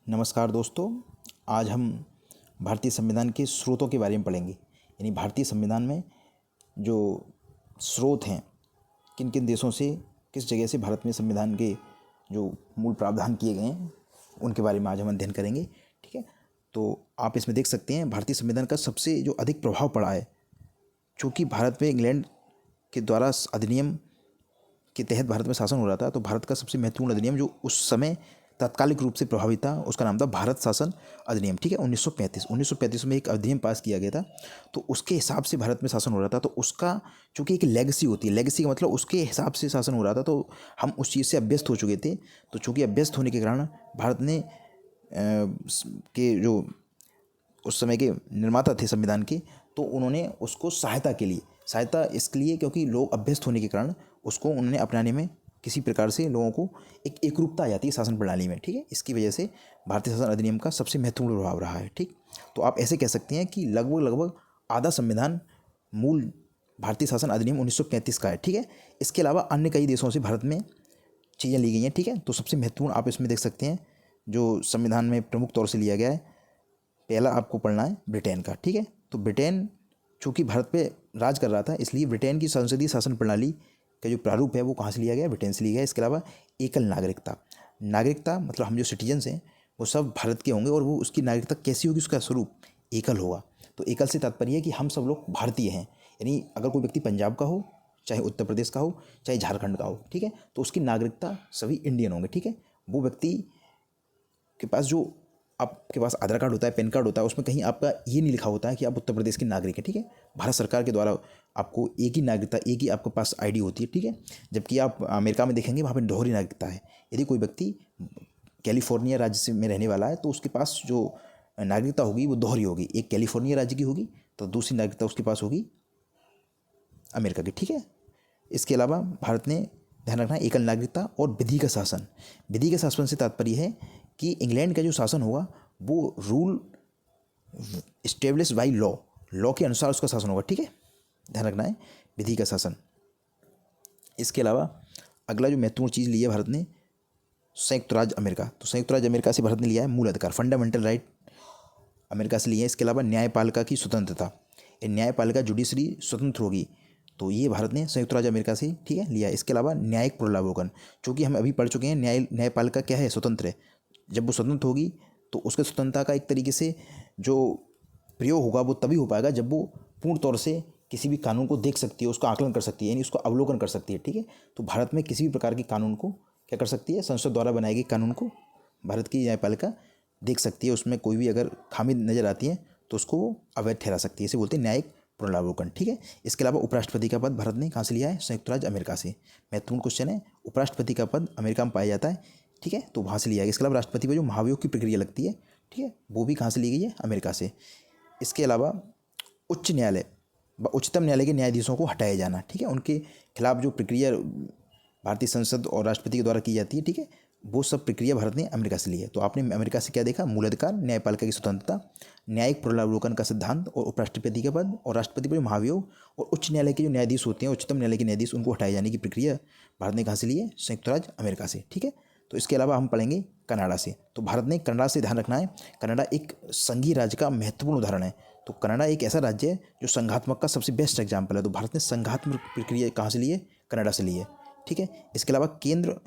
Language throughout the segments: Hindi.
नमस्कार दोस्तों। आज हम भारतीय संविधान के स्रोतों के बारे में पढ़ेंगे। यानी भारतीय संविधान में जो स्रोत हैं, किन किन देशों से, किस जगह से भारत में संविधान के जो मूल प्रावधान किए गए हैं उनके बारे में आज हम अध्ययन करेंगे। ठीक है, तो आप इसमें देख सकते हैं भारतीय संविधान का सबसे जो अधिक प्रभाव पड़ा है, चूँकि भारत में इंग्लैंड के द्वारा अधिनियम के तहत भारत में शासन हो रहा था, तो भारत का सबसे महत्वपूर्ण अधिनियम जो उस समय तात्कालिक रूप से प्रभावी था उसका नाम था भारत शासन अधिनियम। ठीक है, 1935 में एक अधिनियम पास किया गया था, तो उसके हिसाब से भारत में शासन हो रहा था। तो उसका चूँकि एक लेगेसी होती है, लेगेसी का मतलब उसके हिसाब से शासन हो रहा था, तो हम उस चीज़ से अभ्यस्त हो चुके थे। तो चूँकि अभ्यस्त होने के कारण भारत ने के जो उस समय के निर्माता थे संविधान के, तो उन्होंने उसको सहायता इसलिए क्योंकि लोग अभ्यस्त होने के कारण उसको उन्होंने अपनाने में किसी प्रकार से लोगों को एक एकरूपता आ जाती है शासन प्रणाली में। ठीक है, इसकी वजह से भारतीय शासन अधिनियम का सबसे महत्वपूर्ण प्रभाव रहा है। ठीक, तो आप ऐसे कह सकते हैं कि लगभग आधा संविधान मूल भारतीय शासन अधिनियम 1935 का है। ठीक है, इसके अलावा अन्य कई देशों से भारत में चीज़ें ली गई हैं। ठीक है, तो सबसे महत्वपूर्ण आप इसमें देख सकते हैं जो संविधान में प्रमुख तौर से लिया गया है, पहला आपको पढ़ना है ब्रिटेन का। ठीक है, तो ब्रिटेन चूँकि भारत पे राज कर रहा था, इसलिए ब्रिटेन की संसदीय शासन प्रणाली का जो प्रारूप है वो कहाँ से लिया गया, ब्रिटेन से लिया गया। इसके अलावा एकल नागरिकता मतलब हम जो सिटीजन्स हैं वो सब भारत के होंगे, और वो उसकी नागरिकता कैसी होगी, उसका स्वरूप एकल होगा। तो एकल से तात्पर्य है कि हम सब लोग भारतीय हैं। यानी अगर कोई व्यक्ति पंजाब का हो, चाहे उत्तर प्रदेश का हो, चाहे झारखंड का हो, ठीक है, तो उसकी नागरिकता सभी इंडियन होंगे। ठीक है, वो व्यक्ति के पास जो आपके पास आधार कार्ड होता है, पैन कार्ड होता है, उसमें कहीं आपका ये नहीं लिखा होता है कि आप उत्तर प्रदेश के नागरिक हैं। ठीक है, भारत सरकार के द्वारा आपको एक ही नागरिकता, एक ही आपके पास आईडी होती है। ठीक है, जबकि आप अमेरिका में देखेंगे वहाँ पर दोहरी नागरिकता है। यदि कोई व्यक्ति कैलिफोर्निया राज्य से में रहने वाला है तो उसके पास जो नागरिकता होगी वो दोहरी होगी, एक कैलिफोर्निया राज्य की होगी तो दूसरी नागरिकता उसके पास होगी अमेरिका की। ठीक है, इसके अलावा भारत ने ध्यान रखना है एकल नागरिकता और विधि का शासन। विधि के शासन से तात्पर्य है कि इंग्लैंड का जो शासन होगा वो रूल इस्टेब्लिश बाई लॉ के अनुसार उसका शासन होगा। ठीक है, ध्यान रखना है विधि का शासन। इसके अलावा अगला जो महत्वपूर्ण चीज़ ली है भारत ने, संयुक्त राज्य अमेरिका। तो संयुक्त राज्य अमेरिका से भारत ने लिया है मूल अधिकार, फंडामेंटल राइट अमेरिका से लिए है। इसके अलावा न्यायपालिका की स्वतंत्रता, ये न्यायपालिका जुडिशरी स्वतंत्र होगी, तो ये भारत ने संयुक्त राज्य अमेरिका से, ठीक है, लिया है। इसके अलावा न्यायिक पुनरावलोकन, चूँकि हम अभी पढ़ चुके हैं न्यायपालिका क्या है, स्वतंत्र है। जब वो स्वतंत्र होगी तो उसके स्वतंत्रता का एक तरीके से जो प्रयोग होगा वो तभी हो पाएगा जब वो पूर्ण तौर से किसी भी कानून को देख सकती है, उसका आकलन कर सकती है, यानी उसको अवलोकन कर सकती है। ठीक है, तो भारत में किसी भी प्रकार के कानून को क्या कर सकती है, संसद द्वारा बनाए गए कानून को भारत की न्यायपालिका देख सकती है, उसमें कोई भी अगर खामी नज़र आती है तो उसको वो अवैध ठहरा सकती है। इसे बोलते हैं न्यायिक पुनरावलोकन। ठीक है, इसके अलावा उपराष्ट्रपति का पद भारत ने कहाँ से लिया है, संयुक्त राज्य अमेरिका से। महत्वपूर्ण क्वेश्चन है, उपराष्ट्रपति का पद अमेरिका में पाया जाता है। ठीक है, तो वहाँ से लिया गया। इसके अलावा राष्ट्रपति पर जो महाभियोग की प्रक्रिया लगती है, ठीक है, वो भी कहाँ से ली गई है, अमेरिका से। इसके अलावा उच्च न्यायालय व उच्चतम न्यायालय के न्यायाधीशों को हटाया जाना, ठीक है, उनके खिलाफ जो प्रक्रिया भारतीय संसद और राष्ट्रपति के द्वारा की जाती है, ठीक है, वो सब प्रक्रिया भारत ने अमेरिका से ली है। तो आपने अमेरिका से क्या देखा, मूल अधिकार, न्यायपालिका की स्वतंत्रता, न्यायिक पुनरावलोकन का सिद्धांत और उपराष्ट्रपति का पद और राष्ट्रपति पर महाभियोग और उच्च न्यायालय के जो न्यायाधीश होते हैं, उच्चतम न्यायालय के न्यायाधीश, उनको हटाए जाने की प्रक्रिया भारत ने कहाँ से ली है, संयुक्त राज्य अमेरिका से। ठीक है, तो इसके अलावा हम पढ़ेंगे कनाडा से। तो भारत ने कनाडा से, ध्यान रखना है, कनाडा एक संघीय राज्य का महत्वपूर्ण उदाहरण है। तो कनाडा एक ऐसा राज्य है जो संघात्मक का सबसे बेस्ट एग्जाम्पल है। तो भारत ने संघात्मक प्रक्रिया कहाँ से ली है, कनाडा से ली है। ठीक है, इसके अलावा केंद्र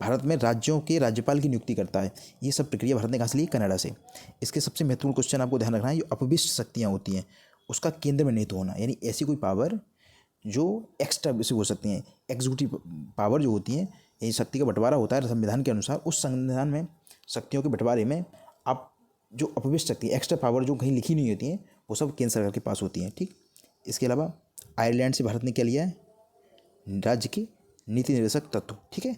भारत में राज्यों के राज्यपाल की नियुक्ति करता है, ये सब प्रक्रिया भारत ने कहाँ से ली, कनाडा से। इसके सबसे महत्वपूर्ण क्वेश्चन आपको ध्यान रखना है, जो अपविष्ट शक्तियाँ होती हैं उसका केंद्र में नहीं तो होना, यानी ऐसी कोई पावर जो एक्स्ट्रा से हो सकती हैं, एग्जीक्यूटिव पावर जो होती हैं, ये शक्ति का बंटवारा होता है संविधान के अनुसार। उस संविधान में शक्तियों के बंटवारे में आप जो अपविष्ट शक्ति, एक्स्ट्रा पावर जो कहीं लिखी नहीं होती हैं, वो सब केंद्र सरकार के पास होती हैं। ठीक, इसके अलावा आयरलैंड से भारत ने क्या लिया है, राज्य की नीति निर्देशक तत्व, ठीक है,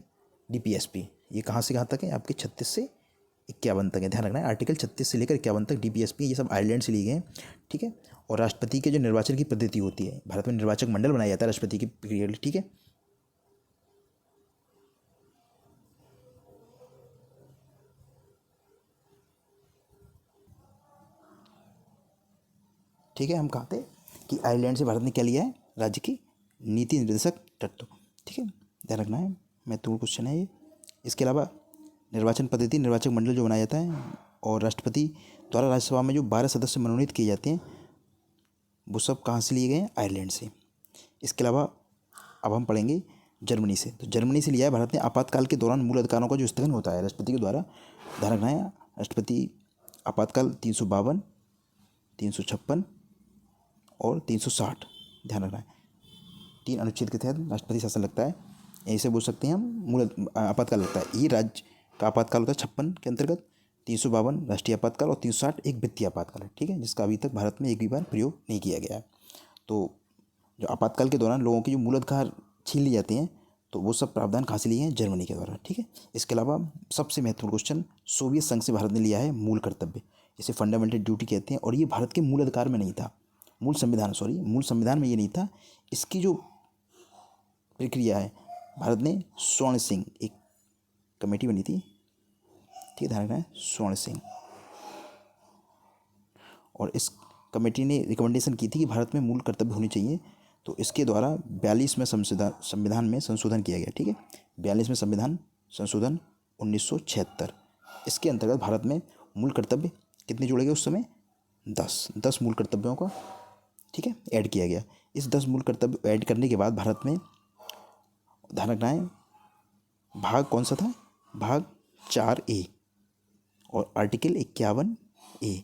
डीपीएसपी। ये कहाँ से कहाँ तक है, आपके 36 से 51 तक है। ध्यान रखना है, आर्टिकल 36 से लेकर 51 तक डीपीएसपी, ये सब आयरलैंड से लिए गए हैं। ठीक है, और राष्ट्रपति के जो निर्वाचन की पद्धति होती है, भारत में निर्वाचक मंडल बनाया जाता है राष्ट्रपति की प्रक्रिया। ठीक है, ठीक है, हम कहाँ थे कि आयरलैंड से भारत ने क्या लिया है, राज्य की नीति निर्देशक तत्व। ठीक है, ध्यान रखना है, महत्वपूर्ण क्वेश्चन है ये। इसके अलावा निर्वाचन पद्धति, निर्वाचक मंडल जो बनाया जाता है, और राष्ट्रपति द्वारा राज्यसभा में जो 12 सदस्य मनोनीत किए जाते हैं वो सब कहाँ से लिए गए हैं? आयरलैंड से। इसके अलावा अब हम पढ़ेंगे जर्मनी से। तो जर्मनी से लिया है भारत ने आपातकाल के दौरान मूल अधिकारों का जो स्थगन होता है राष्ट्रपति के द्वारा, ध्यान रखना है, राष्ट्रपति आपातकाल 352, 356 और 360, ध्यान रखना है। 3 अनुच्छेद के तहत राष्ट्रपति शासन लगता है, ऐसे बोल सकते हैं हम, मूल आपातकाल लगता है। ये राज्य का आपातकाल होता है 56 के अंतर्गत, 352 राष्ट्रीय आपातकाल और 360 एक वित्तीय आपातकाल है, ठीक है, जिसका अभी तक भारत में एक भी बार प्रयोग नहीं किया गया है। तो जो आपातकाल के दौरान लोगों के जो मूल अधिकार छीन लिए जाते हैं, तो वो सब प्रावधान कहाँ से लिए हैं? जर्मनी के द्वारा, ठीक है। इसके अलावा सबसे महत्वपूर्ण क्वेश्चन, सोवियत संघ से भारत ने लिया है मूल कर्तव्य, जिसे फंडामेंटल ड्यूटी कहते हैं, और ये भारत के मूल अधिकार में नहीं था, मूल संविधान में ये नहीं था। इसकी जो प्रक्रिया है, भारत ने स्वर्ण सिंह एक कमेटी बनी थी, ठीक है, ध्यान रखना है, स्वर्ण सिंह, और इस कमेटी ने रिकमेंडेशन की थी कि भारत में मूल कर्तव्य होने चाहिए। तो इसके द्वारा 42वें संविधान में संशोधन किया गया, ठीक है, 42वें संविधान संशोधन 1976। इसके अंतर्गत भारत में मूल कर्तव्य कितने जोड़े गए उस समय? 10 मूल कर्तव्यों का, ठीक है, ऐड किया गया। इस 10 मूल कर्तव्य ऐड करने के बाद भारत में, ध्यान रखना है, भाग कौन सा था? भाग 4A और आर्टिकल 51A,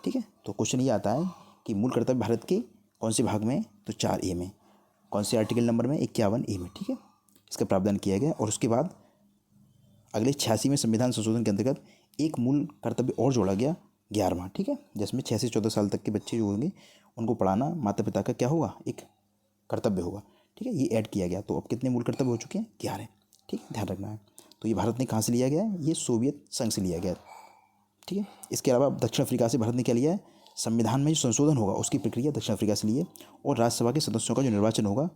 ठीक है। तो क्वेश्चन ये आता है कि मूल कर्तव्य भारत के कौन से भाग में? तो 4A में। कौन से आर्टिकल नंबर में? 51A में, ठीक है। इसका प्रावधान किया गया, और उसके बाद अगले 86वें संविधान संशोधन के अंतर्गत एक मूल कर्तव्य और जोड़ा गया, 11वां, ठीक है, जिसमें 6 से 14 साल तक के बच्चे जो होंगे उनको पढ़ाना माता पिता का क्या होगा? एक कर्तव्य होगा, ठीक है, ये ऐड किया गया। तो अब कितने मूल कर्तव्य हो चुके हैं? 11, ठीक है, ध्यान रखना है। तो ये भारत ने कहाँ से लिया गया है? ये सोवियत संघ से लिया गया, ठीक है। इसके अलावा दक्षिण अफ्रीका से भारत ने क्या लिया है? संविधान में जो संशोधन होगा उसकी प्रक्रिया दक्षिण अफ्रीका से लिए, और राज्यसभा के सदस्यों का जो निर्वाचन होगा,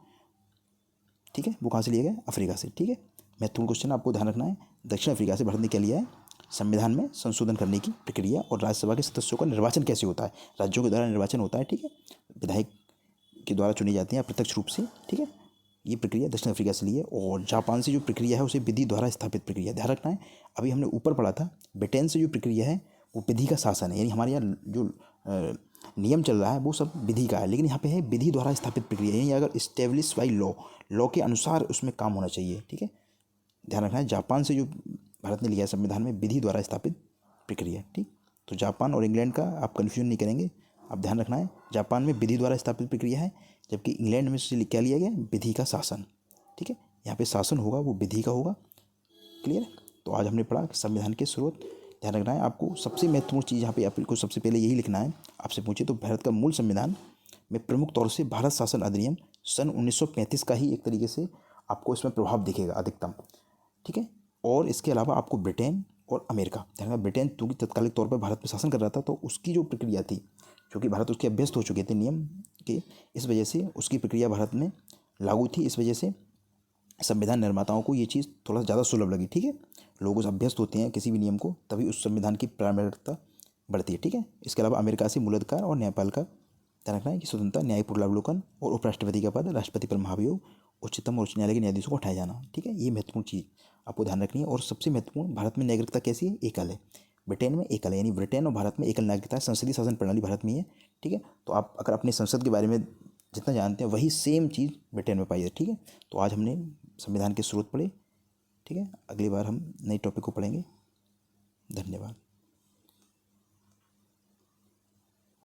ठीक है, वो कहाँ से लिया गया? अफ्रीका से, ठीक है। महत्वपूर्ण क्वेश्चन आपको ध्यान रखना है, दक्षिण अफ्रीका से भारत ने क्या लिया है? संविधान में संशोधन करने की प्रक्रिया, और राज्यसभा के सदस्यों का निर्वाचन कैसे होता है? राज्यों के द्वारा निर्वाचन होता है, ठीक है, विधायक के द्वारा चुनी जाती हैं प्रत्यक्ष रूप से, ठीक है। ये प्रक्रिया दक्षिण अफ्रीका से ली है। और जापान से जो प्रक्रिया है उसे विधि द्वारा स्थापित प्रक्रिया, ध्यान रखना है। अभी हमने ऊपर पढ़ा था, ब्रिटेन से जो प्रक्रिया है वो विधि का शासन है, यानी हमारे यहाँ जो नियम चल रहा है वो सब विधि का है, लेकिन यहाँ पे है विधि द्वारा स्थापित प्रक्रिया, यानी अगर इस्टेब्लिश बाई लॉ के अनुसार उसमें काम होना चाहिए, ठीक है, ध्यान रखना है। जापान से जो भारत ने लिया है संविधान में विधि द्वारा स्थापित प्रक्रिया, ठीक। तो जापान और इंग्लैंड का आप कन्फ्यूजन नहीं करेंगे, आप ध्यान रखना है, जापान में विधि द्वारा स्थापित प्रक्रिया है, जबकि इंग्लैंड में से क्या लिया गया? विधि का शासन, ठीक है। यहाँ पे शासन होगा वो विधि का होगा, क्लियर है। तो आज हमने पढ़ा संविधान के स्रोत, ध्यान रखना है। आपको सबसे महत्वपूर्ण चीज़ यहाँ पे आपको सबसे पहले यही लिखना है, आपसे पूछे तो भारत का मूल संविधान में प्रमुख तौर से भारत शासन अधिनियम सन 1935 का ही एक तरीके से आपको इसमें प्रभाव दिखेगा अधिकतम, ठीक है। और इसके अलावा आपको ब्रिटेन और अमेरिका, ध्यान रखना, ब्रिटेन क्योंकि तत्कालिक तौर पर भारत में शासन कर रहा था, तो उसकी जो प्रक्रिया थी, क्योंकि भारत उसके अभ्यस्त हो चुके थे नियम के, इस वजह से उसकी प्रक्रिया भारत में लागू थी, इस वजह से संविधान निर्माताओं को ये चीज़ थोड़ा ज़्यादा सुलभ लगी, ठीक है। लोग उस अभ्यस्त होते हैं किसी भी नियम को, तभी उस संविधान की प्रामाणिकता बढ़ती है, ठीक है। इसके अलावा अमेरिका से मूलाधिकार और न्यायपाल का ध्यान रखना है कि स्वतंत्रता, न्यायपूर्ण अवलोकन और उपराष्ट्रपति का पद, राष्ट्रपति पर महाभियोग, उच्चतम और उच्च न्यायालय के न्यायाधीशों को हटाया जाना, ठीक है, ये महत्वपूर्ण चीज़ आपको ध्यान रखनी है। और सबसे महत्वपूर्ण, भारत में नागरिकता कैसी है? एकल है, ब्रिटेन में एकल है, यानी ब्रिटेन और भारत में एकल नागरिकता है, संसदीय शासन प्रणाली भारत में है, ठीक है। तो आप अगर अपने संसद के बारे में जितना जानते हैं वही सेम चीज़ ब्रिटेन में पाई है, ठीक है। तो आज हमने संविधान के स्रोत पढ़े, ठीक है। अगली बार हम नए टॉपिक को पढ़ेंगे। धन्यवाद।